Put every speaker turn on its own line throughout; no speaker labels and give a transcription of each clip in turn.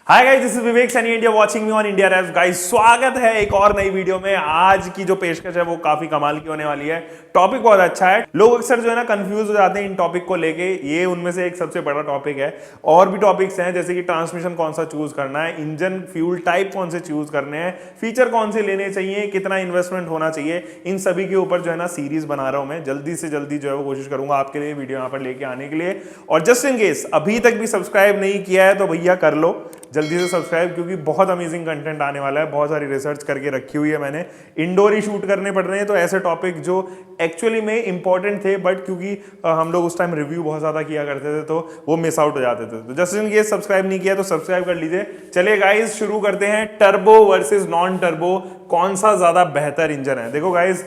Hi guys, this is Vivek Saini India watching me on India raps. Guys स्वागत है एक और नई वीडियो में। आज की जो पेशकश है वो काफी कमाल की होने वाली है। टॉपिक बहुत अच्छा है। लोग अक्सर जो है ना कंफ्यूज हो जाते हैं इन टॉपिक को लेके। ये उनमें से एक सबसे बड़ा टॉपिक है। और भी टॉपिक्स हैं जैसे कि ट्रांसमिशन कौन सा चूज करना है, इंजन फ्यूल टाइप कौन से चूज करने हैं, फीचर कौन से लेने चाहिए, कितना इन्वेस्टमेंट होना चाहिए, इन सभी के ऊपर जो है ना सीरीज बना रहा हूं मैं। जल्दी से जल्दी जो है वो कोशिश करूंगा आपके लिए वीडियो यहाँ पर लेके आने के लिए। और जस्ट इन केस अभी तक भी सब्सक्राइब नहीं किया है तो भैया कर लो जल्दी से सब्सक्राइब, क्योंकि बहुत अमेजिंग कंटेंट आने वाला है। बहुत सारी रिसर्च करके रखी हुई है मैंने। इंडोर ही शूट करने पड़ रहे हैं तो ऐसे टॉपिक जो एक्चुअली में इंपॉर्टेंट थे बट क्योंकि हम लोग उस टाइम रिव्यू बहुत ज्यादा किया करते थे तो वो मिस आउट हो जाते थे। तो जस्ट इन केस सब्सक्राइब नहीं किया तो सब्सक्राइब कर लीजिए। चलिए गाइज शुरू करते हैं। टर्बो वर्सेस नॉन टर्बो, कौन सा ज्यादा बेहतर इंजन है। देखो गाइज,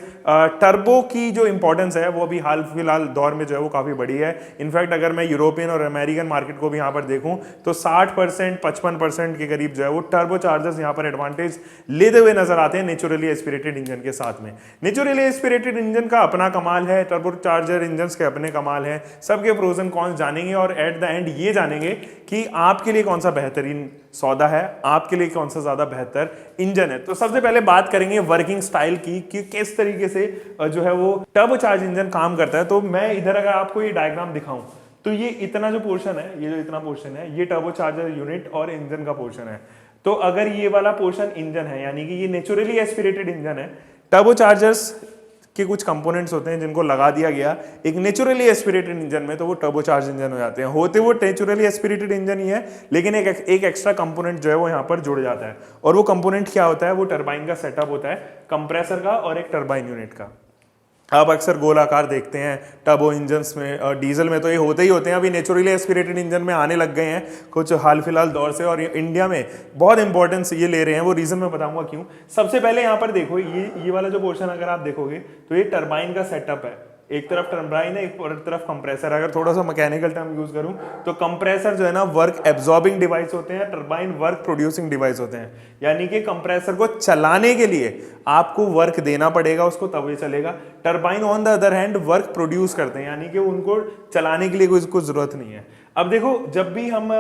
टर्बो की जो इंपॉर्टेंस है वो अभी हाल फिलहाल दौर में जो है वो काफी बड़ी है। इनफैक्ट अगर मैं यूरोपियन और अमेरिकन मार्केट को भी यहाँ पर देखूं तो 60% 55% के करीब जो है वो टर्बो चार्जर्स यहाँ पर एडवांटेज लेते हुए नजर आते हैं नेचुरली एस्पिरेटेड इंजन के साथ में। नेचुरली एस्पिरेटेड इंजन का अपना कमाल है, टर्बो चार्जर इंजन के अपने कमाल है। सबके प्रोज एंड कॉन्स जानेंगे और एट द एंड ये जानेंगे कि आपके लिए कौन सा बेहतरीन सौदा है, आपके लिए कौन सा ज्यादा बेहतर इंजन है। तो सबसे पहले बात करेंगे वर्किंग स्टाइल की कि किस तरीके से जो है वो टर्बो चार्ज इंजन काम करता है। तो मैं इधर अगर आपको ये डायग्राम दिखाऊं तो ये इतना जो पोर्शन है, ये जो इतना पोर्शन है, ये टर्बो चार्जर यूनिट और इंजन का पोर्शन है। तो अगर ये वाला पोर्शन इंजन है, यानी कि ये नेचुरली एस्पिरेटेड इंजन है। टर्बो चार्जर्स के कुछ कंपोनेंट्स होते हैं जिनको लगा दिया गया एक नेचुरली एस्पिरेटेड इंजन में, तो वो टर्बो चार्ज इंजन हो जाते हैं। होते वो नेचुरली एस्पिरेटेड इंजन ही है, लेकिन एक एक्स्ट्रा कंपोनेंट जो है वो यहाँ पर जुड़ जाता है। और वो कंपोनेंट क्या होता है? वो टरबाइन का सेटअप होता है, कंप्रेसर का और एक टरबाइन यूनिट का। आप अक्सर गोलाकार देखते हैं टर्बो इंजन्स में, डीजल में तो ये होते ही होते हैं। अभी नेचुरली एस्पिरेटेड इंजन में आने लग गए हैं कुछ हाल फिलहाल दौर से, और इंडिया में बहुत इंपॉर्टेंस ये ले रहे हैं। वो रीजन मैं बताऊंगा क्यों। सबसे पहले यहाँ पर देखो, ये वाला जो पोर्शन अगर आप देखोगे तो ये टरबाइन का सेटअप है। एक तरफ टरबाइन है, एक तरफ कंप्रेसर। अगर थोड़ा सा मैकेनिकल टर्म यूज करूं तो कंप्रेसर जो है ना वर्क एब्जॉर्बिंग डिवाइस होते हैं, टरबाइन वर्क प्रोड्यूसिंग डिवाइस होते हैं। यानी कि कंप्रेसर को चलाने के लिए आपको वर्क देना पड़ेगा उसको, तब ये चलेगा। Turbine on the other hand work produce करते हैं, यानी कि उनको चलाने के लिए कोई उसको जरूरत नहीं है। अब देखो, जब भी हम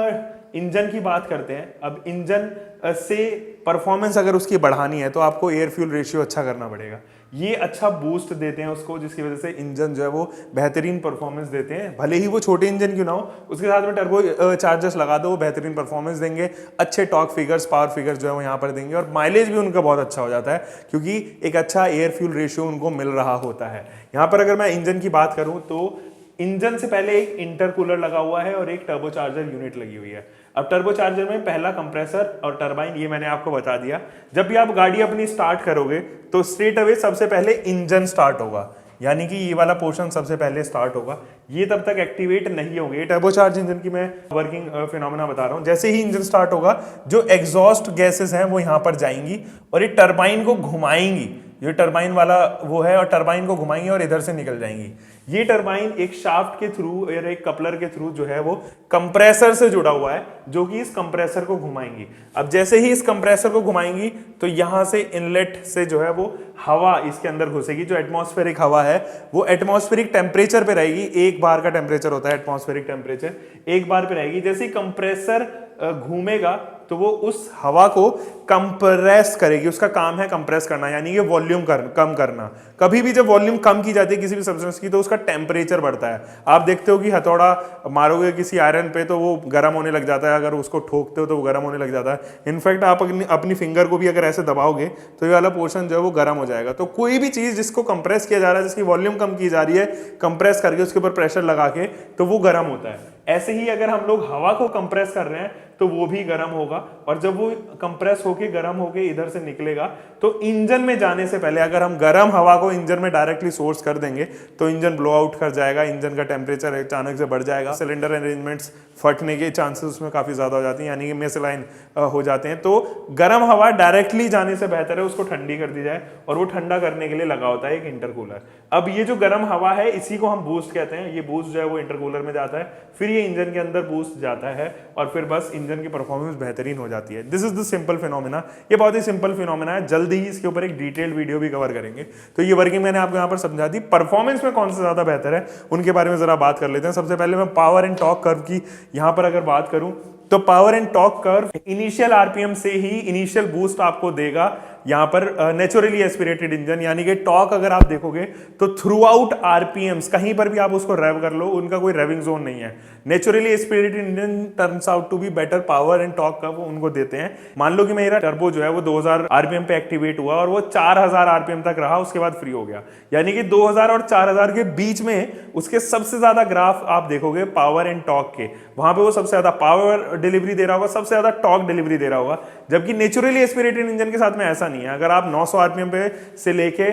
इंजन की बात करते हैं, अब इंजन से परफॉर्मेंस अगर उसकी बढ़ानी है तो आपको एयर फ्यूल रेशियो अच्छा करना पड़ेगा। ये अच्छा बूस्ट देते हैं उसको, जिसकी वजह से इंजन जो है वो बेहतरीन परफॉर्मेंस देते हैं। भले ही वो छोटे इंजन क्यों ना हो, उसके साथ में टर्बो चार्जर्स लगा दो, वो बेहतरीन परफॉर्मेंस देंगे। अच्छे टॉर्क फिगर्स, पावर फिगर्स जो है वो यहाँ पर देंगे, और माइलेज भी उनका बहुत अच्छा हो जाता है क्योंकि एक अच्छा एयर फ्यूल रेशियो उनको मिल रहा होता है। यहाँ पर अगर मैं इंजन की बात करूँ तो इंजन से पहले एक इंटरकूलर लगा हुआ है और एक टर्बो चार्जर यूनिट लगी हुई है। अब टर्बो चार्जर में पहला कंप्रेसर और टरबाइन, ये मैंने आपको बता दिया। जब भी आप गाड़ी अपनी स्टार्ट करोगे तो स्ट्रेट अवे सबसे पहले इंजन स्टार्ट होगा, यानी कि ये वाला पोर्शन सबसे पहले स्टार्ट होगा। ये तब तक एक्टिवेट नहीं होंगे। ये टर्बो चार्ज इंजन की मैं वर्किंग फिनोमेना बता रहा हूँ। जैसे ही इंजन स्टार्ट होगा, जो एग्जॉस्ट गैसेस हैं वो यहाँ पर जाएंगी और ये टरबाइन को घुमाएंगी। ये टरबाइन वाला वो है, और टरबाइन को घुमाएंगे और इधर से निकल जाएंगी। ये टरबाइन एक शाफ्ट के थ्रू या एक कपलर के थ्रू जो है वो कंप्रेसर से जुड़ा हुआ है, जो कि इस कंप्रेसर को घुमाएंगी। अब जैसे ही इस कंप्रेसर को घुमाएंगी तो यहां से इनलेट से जो है वो हवा इसके अंदर घुसेगी। जो एटमॉस्फेरिक हवा है वो एटमॉस्फेरिक टेम्परेचर पे रहेगी। 1 बार का टेम्परेचर होता है एटमॉस्फेरिक टेम्परेचर, 1 बार पे रहेगी। जैसे ही कंप्रेसर घूमेगा तो वो उस हवा को कंप्रेस करेगी। उसका काम है कंप्रेस करना, यानी कि वॉल्यूम कम करना। कभी भी जब वॉल्यूम कम की जाती है किसी भी सब्सटेंस की तो उसका टेम्परेचर बढ़ता है। आप देखते हो कि हथौड़ा मारोगे किसी आयरन पे तो वो गर्म होने लग जाता है, अगर उसको ठोकते हो तो वो गर्म होने लग जाता है। इनफैक्ट आप अपनी फिंगर को भी अगर ऐसे दबाओगे तो ये वाला पोर्शन जो है वो गर्म हो जाएगा। तो कोई भी चीज जिसको कंप्रेस किया जा रहा है, जिसकी वॉल्यूम कम की जा रही है, कंप्रेस करके उसके ऊपर प्रेशर लगा के, तो वो गर्म होता है। ऐसे ही अगर हम लोग हवा को कंप्रेस कर रहे हैं तो वो भी गर्म होगा, और जब वो कंप्रेस होके गर्म होके इधर से निकलेगा तो इंजन में जाने से पहले अगर हम गर्म हवा को इंजन में डायरेक्टली सोर्स कर देंगे तो इंजन ब्लो आउट कर जाएगा, इंजन का टेम्परेचर अचानक से बढ़ जाएगा, सिलेंडर अरेंजमेंट्स फटने के चांसेस उसमें काफी ज्यादा हो जाती हैं, यानी कि मिसलाइन हो जाते हैं। तो गर्म हवा डायरेक्टली जाने से बेहतर है उसको ठंडी कर दी जाए, और वो ठंडा करने के लिए लगा होता है एक इंटरकूलर। अब ये जो गर्म हवा है इसी को हम बूस्ट कहते हैं। ये बूस्ट जो है वो इंटरकूलर में जाता है, फिर ये इंजन के अंदर बूस्ट जाता है, और फिर बस इंजन की परफॉर्मेंस बेहतरीन हो जाती है। This is the simple phenomena. ये बहुत ही सिंपल फिनोमेना है। जल्दी ही इसके ऊपर एक डिटेल्ड वीडियो भी कवर करेंगे। तो ये वर्किंग मैंने आपको यहाँ पर समझा दी। परफॉर्मेंस में कौन सा ज्यादा बेहतर है उनके बारे में जरा बात कर लेते हैं। सबसे पहले मैं पावर एंड टॉर्क कर्व की यहाँ पर अगर बात करूं तो power and torque curve initial RPM से ही इनिशियल बूस्ट आपको देगा यहां पर नेचुरली एस्पिरेटेड इंजन, यानी कि टॉर्क अगर आप देखोगे तो थ्रू आउट आरपीएम्स कहीं पर भी आप उसको रेव कर लो, उनका कोई रेविंग जोन नहीं है। Naturally aspirated engine turns out to be better power and torque curve उनको देते हैं। मान लो कि मेरा टर्बो जो है वो 2000 आरपीएम पे एक्टिवेट हुआ और वो 4000 आरपीएम तक रहा, उसके बाद फ्री हो गया, यानी कि 2000 और 4000 के बीच में उसके सबसे ज्यादा ग्राफ आप देखोगे पावर एंड टॉर्क के, वहां पे वो सबसे ज्यादा पावर डिलीवरी दे रहा होगा, सबसे ज्यादा टॉर्क डिलीवरी दे रहा होगा। जबकि नेचुरली एस्पिरेटेड इंजन के साथ में ऐसा नहीं है। अगर आप 900 आरपीएम पे से लेके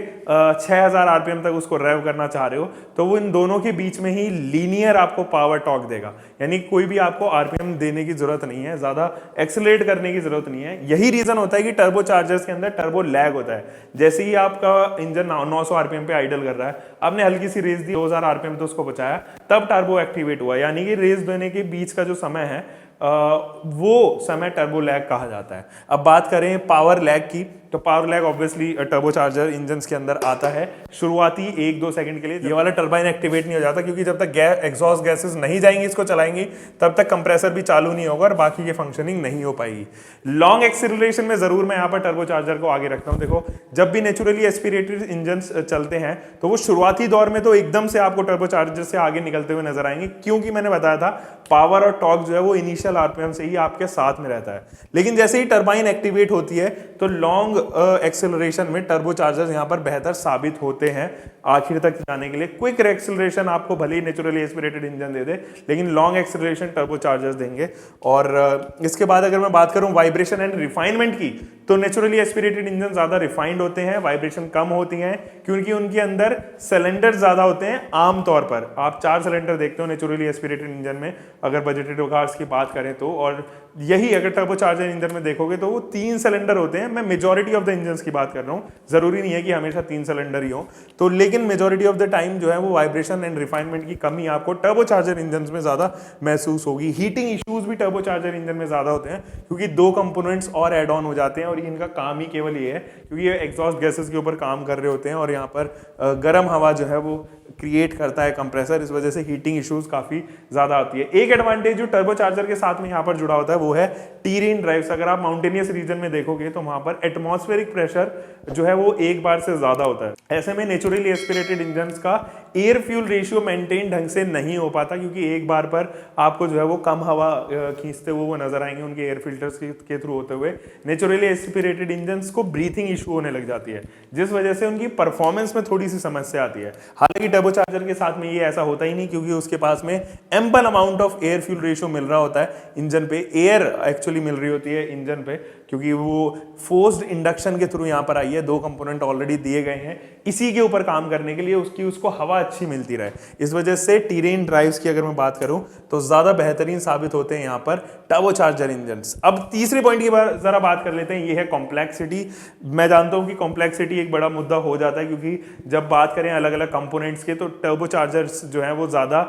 6000 आरपीएम तक उसको रेव करना चाह रहे हो तो वो इन दोनों के बीच में ही लीनियर आपको पावर टॉर्क देगा, यानी कोई भी आपको आरपीएम देने की जरूरत नहीं है, ज्यादा एक्सेलरेट करने की जरूरत नहीं है। यही रीजन होता है कि टर्बो चार्जर्स के अंदर टर्बो लैग होता है। जैसे ही आपका इंजन 900 आरपीएम पे आइडल कर रहा है, आपने हल्की सी रेस दी, 2000 आरपीएम तो उसको बचाया, तब टर्बो एक्टिवेट हुआ, यानी कि रेस देने के बीच का जो समय है वो समय टर्बो लैग कहा जाता है। अब बात करें पावर लैग की, तो power lag obviously turbo charger engine के अंदर आता है शुरुआती 1-2 सेकंड के लिए। ये वाला टर्बाइन एक्टिवेट नहीं हो जाता, क्योंकि जब तक एग्जॉस्ट गैसेस नहीं जाएंगी इसको चलाएंगी तब तक कंप्रेसर भी चालू नहीं होगा और बाकी की फंक्शनिंग नहीं हो पाएगी। लॉन्ग एक्सीलरेशन में जरूर मैं यहाँ पर टर्बो चार्जर को आगे रखता हूँ। देखो, जब भी नेचुरली एस्पिरेटेड इंजन चलते हैं तो वो शुरुआती दौर में तो एकदम से आपको टर्बो चार्जर से आगे निकलते हुए नजर आएंगे, क्योंकि मैंने बताया था पावर और टॉर्क जो है वो इनिशियल आरपीएम से ही आपके साथ में रहता है। लेकिन जैसे ही टर्बाइन एक्टिवेट होती है तो लॉन्ग एक्सेलरेशन में टर्बो चार्जर्स यहां पर बेहतर साबित होते हैं आखिर तक जाने के लिए। क्विक एक्सेलरेशन आपको भले ही नेचुरली एस्पिरेटेड इंजन दे दे, लेकिन लॉन्ग एक्सेलरेशन टर्बो चार्जर्स देंगे। और इसके बाद अगर मैं बात करूं वाइब्रेशन एंड रिफाइनमेंट की, तो नेचुरली एस्पिरेटेड इंजन ज्यादा रिफाइंड होते हैं, वाइब्रेशन कम होती हैं, क्योंकि उनके अंदर सिलेंडर ज्यादा होते हैं। आमतौर पर आप 4 सिलेंडर देखते हो नेचुरली एस्पिरेटेड इंजन में, अगर बजटेड कार्स की बात करें तो, और यही अगर टर्बो चार्जर इंजन में देखोगे तो वो 3 सिलेंडर होते हैं। मैं मेजॉरिटी ऑफ द इंजन्स की बात कर रहा हूँ, जरूरी नहीं है कि हमेशा 3 सिलेंडर ही हो, तो लेकिन मेजॉरिटी ऑफ द टाइम जो है वो वाइब्रेशन एंड रिफाइनमेंट की कमी आपको टर्बो चार्जर इंजन में ज्यादा महसूस होगी। हीटिंग इश्यूज भी टर्बो चार्जर इंजन में ज्यादा होते हैं, क्योंकि 2 कंपोनेंट्स और एड ऑन हो जाते हैं, और इनका काम ही केवल ये है क्योंकि ये एग्जॉस्ट गैसेस के ऊपर काम कर रहे होते हैं और यहाँ पर गर्म हवा जो है वो क्रिएट करता है कंप्रेसर, इस वजह से हीटिंग इश्यूज काफी ज्यादा आती है। एक एडवांटेज जो टर्बो चार्जर के साथ में यहाँ पर जुड़ा होता है वो है टीरेन ड्राइव्स। अगर आप माउंटेनियस रीजन में देखोगे तो वहां पर एटमॉस्फेरिक प्रेशर जो है वो 1 बार से ज्यादा होता है। ऐसे में नेचुरली एस्पिरेटेड इंजन का एयर फ्यूल रेशियो मेंटेन ढंग से नहीं हो पाता, क्योंकि एक बार पर आपको जो है वो कम हवा खींचते हुए वो नजर आएंगे उनके एयर फिल्टर्स के थ्रू होते हुए। नेचुरली एस्पिरेटेड इंजन को ब्रीथिंग इशू होने लग जाती है, जिस वजह से उनकी परफॉर्मेंस में थोड़ी सी समस्या आती है। हालांकि टर्बो चार्जर के साथ में ये ऐसा होता ही नहीं, क्योंकि उसके पास में ample amount of air fuel ratio मिल रहा होता है इंजन पे, एयर एक्चुअली मिल रही होती है इंजन पे, क्योंकि वो फोर्स्ड इंडक्शन के थ्रू यहाँ पर आई है। 2 कंपोनेंट ऑलरेडी दिए गए हैं इसी के ऊपर काम करने के लिए, उसको हवा अच्छी मिलती रहे। इस वजह से टीरेन ड्राइव्स की अगर मैं बात करूं तो ज्यादा बेहतरीन साबित होते हैं यहाँ पर टर्बो चार्जर इंजन्स। अब तीसरे पॉइंट की जरा बात कर लेते हैं, ये है कॉम्प्लेक्सिटी। मैं जानता हूं कि कॉम्प्लेक्सिटी एक बड़ा मुद्दा हो जाता है, क्योंकि जब बात करें अलग अलग कंपोनेंट्स के तो टर्बो चार्जर्स जो है वो ज्यादा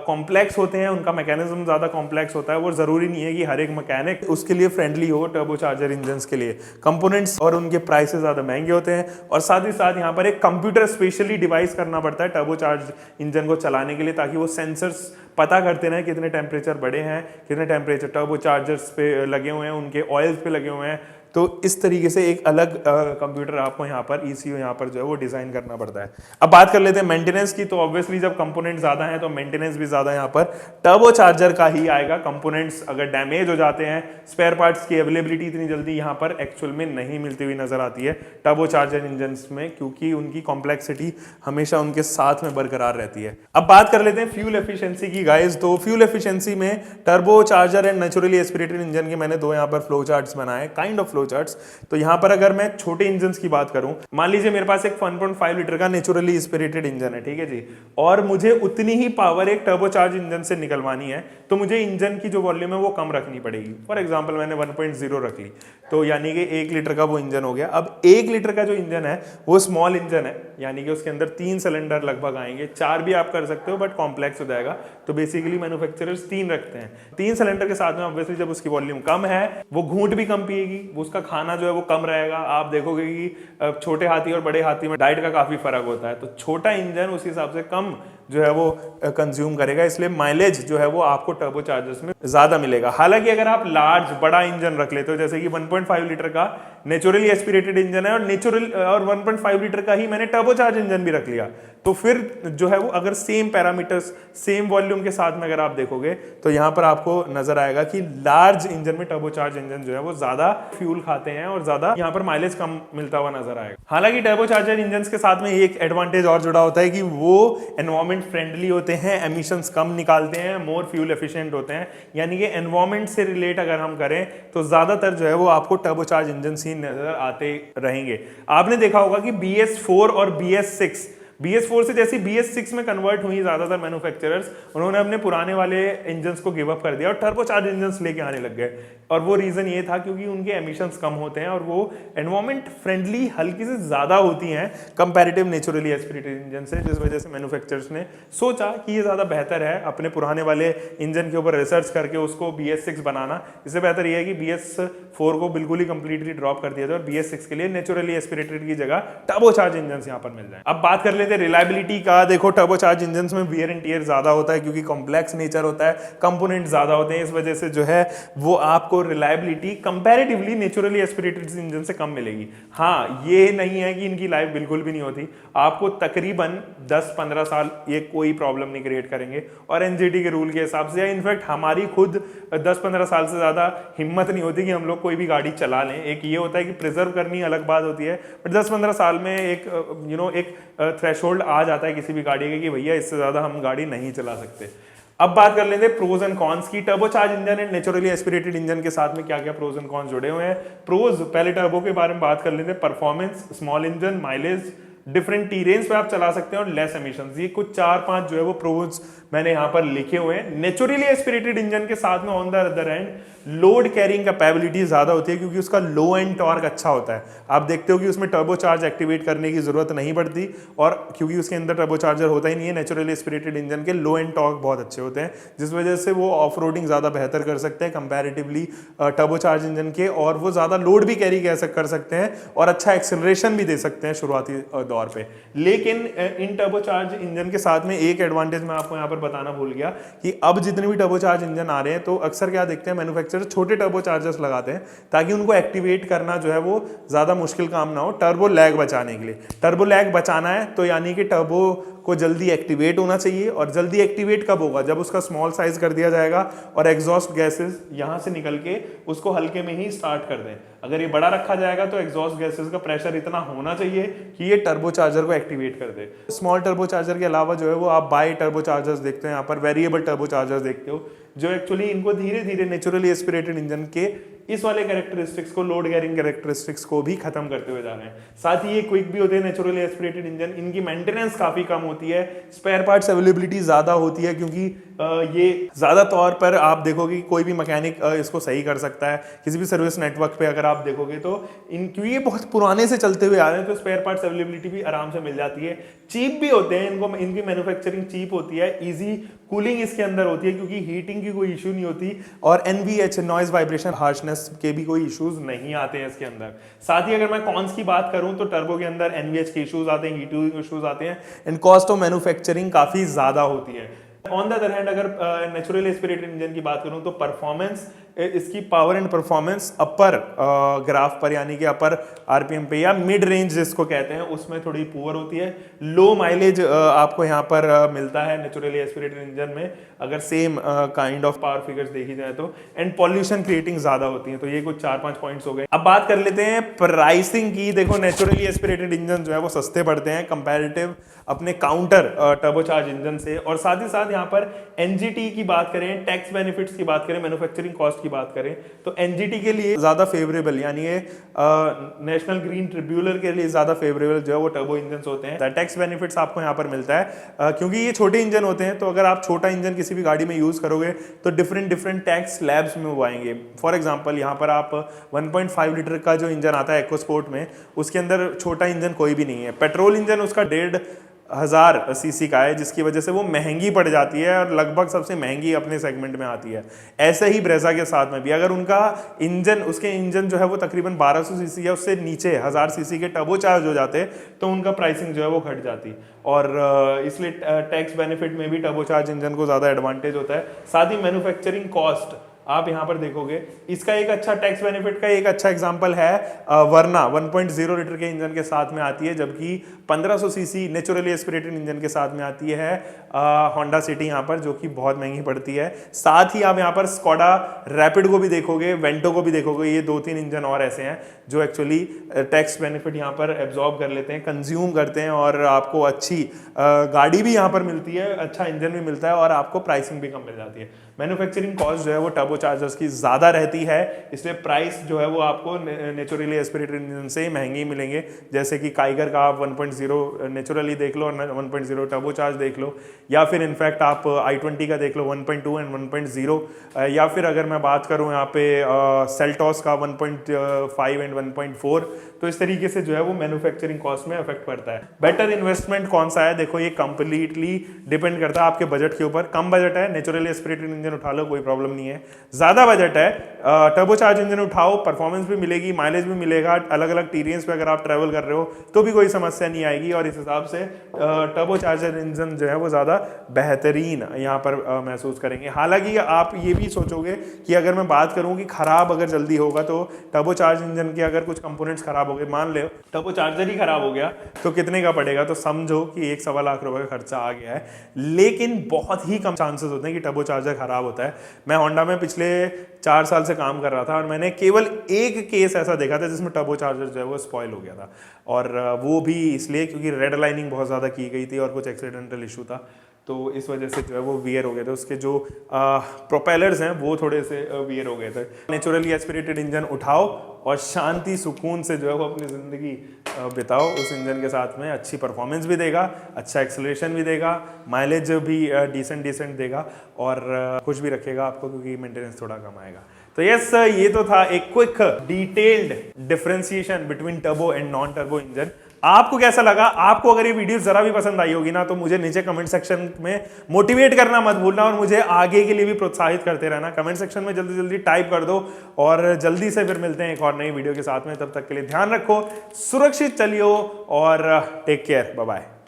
कॉम्प्लेक्स होते हैं, उनका मैकेनिज्म ज्यादा कॉम्प्लेक्स होता है। वो जरूरी नहीं है कि हर एक मैकेनिक उसके लिए फ्रेंडली हो टर्बो चार्जर इंजन्स के लिए। कंपोनेंट्स और उनके प्राइसेस ज्यादा महंगे होते हैं, और साथ ही साथ यहाँ पर एक कंप्यूटर स्पेशली डिवाइस करना पड़ता है टर्बो चार्ज इंजन को चलाने के लिए, ताकि वो सेंसर्स पता करते रहे कितने टेम्परेचर बढ़े हैं, कितने टेम्परेचर टर्बो चार्जर्स पे लगे हुए हैं, उनके ऑयल्स पे लगे हुए हैं। तो इस तरीके से एक अलग कंप्यूटर आपको यहाँ पर ECU यहाँ पर जो है वो डिजाइन करना पड़ता है। अब बात कर लेते हैं मेंटेनेंस की, तो ऑब्वियसली जब कंपोनेंट ज्यादा हैं तो मेंटेनेंस भी ज्यादा यहाँ पर टर्बो चार्जर का ही आएगा। कंपोनेंट्स अगर डैमेज हो जाते हैं, स्पेयर पार्ट्स की अवेलेबिलिटी इतनी जल्दी यहाँ पर एक्चुअल में नहीं मिलती हुई नजर आती है टर्बो चार्जर इंजन में, क्योंकि उनकी कॉम्प्लेक्सिटी हमेशा उनके साथ में बरकरार रहती है। अब बात कर लेते हैं फ्यूल एफिशिएंसी की गाइस। तो फ्यूल एफिशिएंसी में turbo charger and naturally aspirated engine के मैंने 2 यहाँ पर फ्लो चार्ट्स बनाए, काइंड ऑफ फ्लो चार्ट्स। तो यहां पर अगर मैं छोटे इंजन की बात करूं, मान लीजिए मेरे पास एक 1.5 लीटर का नेचुरली एस्पिरेटेड इंजन है, ठीक है जी, और मुझे उतनी ही पावर एक टर्बोचार्ज इंजन से निकलवानी है, तो मुझे इंजन की जो वॉल्यूम है वो कम रखनी पड़ेगी। फॉर एग्जांपल मैंने 1.0 रख ली, तो यानी कि 1 लीटर का वो इंजन हो गया। अब 1 लीटर का जो इंजन है वो स्मॉल इंजन है, यानी कि उसके अंदर 3 सिलेंडर लगभग आएंगे, 4 भी आप कर सकते हो बट कॉम्प्लेक्स हो जाएगा, तो बेसिकली मैन्युफैक्चरर्स 3 रखते हैं। 3 सिलेंडर के साथ में ऑब्वियसली जब उसकी वॉल्यूम कम है वो घूंट भी कम पिएगी, उसका खाना जो है वो कम रहेगा। आप देखोगे कि छोटे हाथी और बड़े हाथी में डाइट का काफी फर्क होता है, तो छोटा इंजन उस हिसाब से कम जो है वो कंज्यूम करेगा, इसलिए माइलेज जो है वो आपको टर्बोचार्जर्स में ज्यादा मिलेगा। हालांकि अगर आप लार्ज बड़ा इंजन रख लेते हो, जैसे कि 1.5 लीटर का नेचुरली एस्पिरेटेड इंजन है और 1.5 लीटर का ही मैंने टर्बोचार्ज इंजन भी रख लिया, तो फिर जो है वो अगर सेम पैरामीटर्स सेम वॉल्यूम के साथ में अगर आप देखोगे तो यहां पर आपको नजर आएगा कि लार्ज इंजन में टर्बोचार्ज इंजन जो है वो ज्यादा फ्यूल खाते हैं और ज्यादा यहां पर माइलेज कम मिलता हुआ नजर आएगा। हालांकि टर्बोचार्जर इंजन के साथ में एक एडवांटेज और जुड़ा होता है कि वो एनवायरमेंट फ्रेंडली होते हैं, एमिशंस कम निकालते हैं, मोर फ्यूल एफिशिएंट होते हैं। यानी कि एनवायरमेंट से रिलेट अगर हम करें तो ज्यादातर जो है वो आपको टर्बोचार्ज इंजन ही नजर आते रहेंगे। आपने देखा होगा कि BS4 और BS4 से जैसे BS6 में कन्वर्ट हुई ज्यादातर मैन्युफैक्चरर्स, उन्होंने अपने पुराने वाले इंजन्स को गिव अप कर दिया और टर्बोचार्ज इंजन्स लेके आने लग गए। और वो रीजन ये था क्योंकि उनके एमिशंस कम होते हैं और वो एनवायरमेंट फ्रेंडली हल्की से ज्यादा होती हैं कंपैरेटिव नेचुरली एस्पिरेटेड इंजन से, जिस वजह से मैन्युफैक्चरर्स ने सोचा कि ये ज्यादा बेहतर है अपने पुराने वाले इंजन के ऊपर रिसर्च करके उसको BS6 बनाना। इससे बेहतर ये है कि BS4 को बिल्कुल ही कंप्लीटली ड्रॉप कर दिया जाए और BS6 के लिए नेचुरली एस्पिरेटेड की जगह टर्बोचार्ज इंजन यहाँ पर मिल जाए। अब बात कर लेते हैं रिलायबिलिटी का। देखो टर्बोचार्ज इंजन्स में वियर एंड टियर ज्यादा होता है क्योंकि कॉम्प्लेक्स नेचर होता है, कंपोनेंट ज्यादा होते हैं, इस वजह से जो है वो आपको reliability comparatively naturally aspirated engine से कम मिलेगी। हाँ, ये नहीं है कि इनकी लाइफ बिल्कुल भी नहीं होती, आपको तकरीबन 10-15 साल ये कोई प्रॉब्लम नहीं क्रिएट करेंगे। और एनजीटी के रूल के हिसाब से, या इनफैक्ट हमारी खुद 10-15 साल से ज्यादा हिम्मत नहीं होती कि हम लोग कोई भी गाड़ी चला लें। एक ये होता है कि प्रिजर्व करनी अलग बात होती है, बट 10-15 साल में एक एक थ्रेशोल्ड आ जाता है किसी भी गाड़ी के कि भैया इससे ज्यादा हम गाड़ी नहीं चला सकते। अब बात कर लेते हैं प्रोज एंड कॉन्स की। Turbocharge engine and naturally aspirated engine के साथ में क्या क्या प्रोज एंड कॉन्स जुड़े हुए हैं। प्रोज, पहले टर्बो के बारे में बात कर लेते हैं। Performance, small engine, mileage, different terrains पे आप चला सकते हैं और लेस एमिशंस। ये कुछ 4-5 जो है वो प्रोज मैंने यहां पर लिखे हुए हैं। नेचुरली एस्पिरेटेड इंजन के साथ में on the other and load carrying capability ज्यादा होती है क्योंकि उसका लो एंड टॉर्क अच्छा होता है। आप देखते हो कि उसमें टर्बोचार्ज एक्टिवेट करने की जरूरत नहीं पड़ती और क्योंकि उसके अंदर टर्बोचार्जर होता ही नहीं है, नेचुरली एस्पिरेटेड इंजन के लो एंड टॉर्क बहुत अच्छे होते हैं, जिस वजह से वो ऑफ रोडिंग ज्यादा बेहतर कर सकते हैं कंपैरेटिवली टर्बोचार्ज इंजन के, और वो ज्यादा लोड भी कैरी कर सकते हैं और अच्छा एक्सेलरेशन भी दे सकते हैं शुरुआती दौर पे। लेकिन इन टर्बोचार्ज इंजन के साथ में एक एडवांटेज मैं आपको यहाँ पर बताना भूल गया कि अब जितने भी टर्बोचार्ज इंजन आ रहे हैं तो अक्सर क्या देखते हैं मैन्युफैक्चरर छोटे टर्बोचार्जर्स लगाते हैं ताकि उनको एक्टिवेट करना जो है वो ज्यादा मुश्किल काम ना हो, टर्बो लैग बचाने के लिए। टर्बो लैग बचाना है तो यानी कि टर्बो को जल्दी एक्टिवेट होना चाहिए, और जल्दी एक्टिवेट कब होगा, जब उसका स्मॉल साइज कर दिया जाएगा और एग्जॉस्ट गैसेस यहां से निकल के उसको हल्के में ही स्टार्ट कर दें। अगर ये बड़ा रखा जाएगा तो एग्जॉस्ट गैसेस का प्रेशर इतना होना चाहिए कि ये टर्बोचार्जर को एक्टिवेट कर दे। स्मॉल टर्बोचार्जर के अलावा जो है वो आप बाई टर्बोचार्जर्स देखते हो, यहाँ पर वेरिएबल टर्बोचार्जर्स देखते हो, जो एक्चुअली इनको धीरे धीरे नेचुरली एस्पिरेटेड इंजन के इस वाले कैरेक्टरिस्टिक्स को, लोड कैरिंग कैरेक्टरिस्टिक्स को भी खत्म करते हुए जा रहे हैं। साथ ही ये क्विक भी होते हैं नेचुरली एस्पिरेटेड इंजन, इनकी मेंटेनेंस काफी कम होती है, स्पेयर पार्ट्स अवेलेबिलिटी ज्यादा होती है क्योंकि ये ज्यादा तौर पर आप देखोगे कि कोई भी मैकेनिक इसको सही कर सकता है किसी भी सर्विस नेटवर्क पे अगर आप देखोगे तो क्योंकि ये बहुत पुराने से चलते हुए आ रहे हैं तो स्पेयर पार्ट्स अवेलेबिलिटी भी आराम से मिल जाती है। चीप भी होते हैं, इनकी मैन्युफैक्चरिंग चीप होती है, इजी कूलिंग इसके अंदर होती है क्योंकि हीटिंग की कोई इशू नहीं होती, और NVH नॉइज वाइब्रेशन हार्शनेस के भी कोई इश्यूज नहीं आते हैं इसके अंदर। साथ ही अगर मैं कॉन्स की बात करूं तो टर्बो के अंदर NVH के इश्यूज आते हैं, हीटिंग इश्यूज आते हैं, एंड कॉस्ट ऑफ मैन्युफैक्चरिंग काफी ज्यादा होती है। ऑन द अदर हैंड अगर नेचुरल एस्पिरेटेड इंजन की बात करूं तो परफॉर्मेंस, इसकी power and performance upper graph पर यानी कि अपर RPM पे या मिड रेंज जिसको कहते हैं उसमें थोड़ी पुअर होती है। लो माइलेज आपको यहाँ पर मिलता है नेचुरली एस्पिरेटेड इंजन में अगर same kind of power figures देखी जाए तो, एंड पॉल्यूशन क्रिएटिंग ज्यादा होती है। तो ये कुछ 4-5 पॉइंट्स हो गए। अब बात कर लेते हैं प्राइसिंग की। देखो नेचुरली एस्पिरेटेड इंजन जो है वो सस्ते पड़ते हैं कंपैरेटिव अपने काउंटर टर्बोचार्ज इंजन से, और साथ ही साथ यहाँ पर NGT की बात करें, टैक्स बेनिफिट्स की बात करें, मैन्युफैक्चरिंग कॉस्ट की बात करें तो NGT के लिए ज्यादा फेवरेबल यानी ये नेशनल ग्रीन ट्रिब्यूनल के लिए ज्यादा फेवरेबल जो है वो टर्बो इंजन होते हैं। टैक्स बेनिफिट्स आपको यहाँ पर मिलता है क्योंकि ये छोटे इंजन होते हैं, तो अगर आप छोटा इंजन किसी भी गाड़ी में यूज करोगे तो डिफरेंट टैक्स स्लैब्स में वो आएंगे। फॉर एग्जाम्पल यहाँ पर आप 1.5 लीटर का जो इंजन आता है EcoSport में, उसके अंदर छोटा इंजन कोई भी नहीं है। पेट्रोल इंजन उसका 1.5 1000 सीसी का है, जिसकी वजह से वो महंगी पड़ जाती है और लगभग सबसे महंगी अपने सेगमेंट में आती है। ऐसे ही ब्रेजा के साथ में भी अगर उनका इंजन, उसके इंजन जो है वो तकरीबन 1200 सीसी है, उससे नीचे 1000 सीसी के टर्बो चार्ज हो जाते तो उनका प्राइसिंग जो है वो घट जाती। और इसलिए टैक्स बेनिफिट में भी टर्बो चार्ज इंजन को ज़्यादा एडवांटेज होता है। साथ ही मैन्युफैक्चरिंग कॉस्ट आप यहां पर देखोगे, इसका एक अच्छा टैक्स बेनिफिट का एक अच्छा एग्जांपल है वरना 1.0 लीटर के इंजन के साथ में आती है, जबकि 1500 सीसी नेचुरली एस्पिरेटेड इंजन के साथ में आती है होंडा सिटी यहां पर, जो कि बहुत महंगी पड़ती है। साथ ही आप यहां पर स्कोडा रैपिड को भी देखोगे, वेंटो को भी देखोगे, ये 2-3 इंजन और ऐसे हैं जो एक्चुअली टैक्स बेनिफिट यहां पर एब्जॉर्ब कर लेते हैं, कंज्यूम करते हैं और आपको अच्छी गाड़ी भी यहां पर मिलती है, अच्छा इंजन भी मिलता है और आपको प्राइसिंग भी कम मिल जाती है। मैन्युफैक्चरिंग कॉस्ट जो है वो टर्बो चार्जर्स की ज़्यादा रहती है, इसलिए प्राइस जो है वो आपको नेचुरली एस्पिरेटेड इंजन से महंगे मिलेंगे। जैसे कि काइगर का आप 1.0 नेचुरली देख लो और 1.0 टर्बो चार्ज देख लो, या फिर इनफैक्ट आप i20 का देख लो 1.2 एंड 1.0, या फिर अगर मैं बात करूं यहाँ पे सेल्टॉस का 1.5 एंड 1.4। तो इस तरीके से जो है वो मैन्युफैक्चरिंग कॉस्ट में इफेक्ट पड़ता है। बेटर इन्वेस्टमेंट कौन सा है, देखो ये कंप्लीटली डिपेंड करता है आपके बजट के ऊपर। कम बजट है नेचुरली एस्पिरेटेड इंजन उठा लो, कोई प्रॉब्लम नहीं है। ज्यादा बजट है टर्बो चार्ज इंजन उठाओ, परफॉर्मेंस भी मिलेगी, माइलेज भी मिलेगा, अलग अलग टेरेन्स पे अगर आप ट्रैवल कर रहे हो तो भी कोई समस्या नहीं आएगी। और इस हिसाब से टर्बो चार्जर इंजन जो है वो ज्यादा बेहतरीन यहाँ पर महसूस करेंगे। हालांकि आप ये भी सोचोगे कि अगर मैं बात करूं कि खराब अगर जल्दी होगा, तो टर्बो चार्ज इंजन के अगर कुछ कंपोनेंट्स खराब हो गए, मान ले टर्बो चार्जर ही खराब हो गया, तो कितने का पड़ेगा? तो समझो कि 1-1.25 लाख रुपए का खर्चा आ गया है। लेकिन बहुत ही कम चांसेस होते हैं कि टर्बो चार्जर खराब होता है। मैं होंडा में पिछले 4 साल से काम कर रहा था और मैंने केवल एक केस ऐसा देखा था जिसमें टर्बो चार्जर जो है वो स्पॉइल हो गया था, और वो भी इसलिए क्योंकि रेड लाइनिंग बहुत ज़्यादा की गई थी और कुछ एक्सीडेंटल इशू था, तो इस वजह से जो है वो वियर हो गए थे। उसके जो प्रोपेलर्स हैं वो थोड़े से वियर हो गए थे। नेचुरली एस्पिरेटेड इंजन उठाओ और शांति सुकून से जो है वो अपनी ज़िंदगी बिताओ उस इंजन के साथ में। अच्छी परफॉर्मेंस भी देगा, अच्छा एक्सेलरेशन भी देगा, माइलेज भी डिसेंट देगा और खुश भी रखेगा आपको, क्योंकि मेंटेनेंस थोड़ा कम आएगा। तो यस, ये तो था एक quick detailed differentiation between turbo and non turbo engine. आपको कैसा लगा? आपको अगर ये वीडियो जरा भी पसंद आई होगी ना, तो मुझे नीचे कमेंट सेक्शन में मोटिवेट करना मत भूलना और मुझे आगे के लिए भी प्रोत्साहित करते रहना। कमेंट सेक्शन में जल्दी जल्दी टाइप कर दो और जल्दी से फिर मिलते हैं एक और नई वीडियो के साथ में। तब तक के लिए ध्यान रखो, सुरक्षित चलियो और टेक केयर, बाय बाय।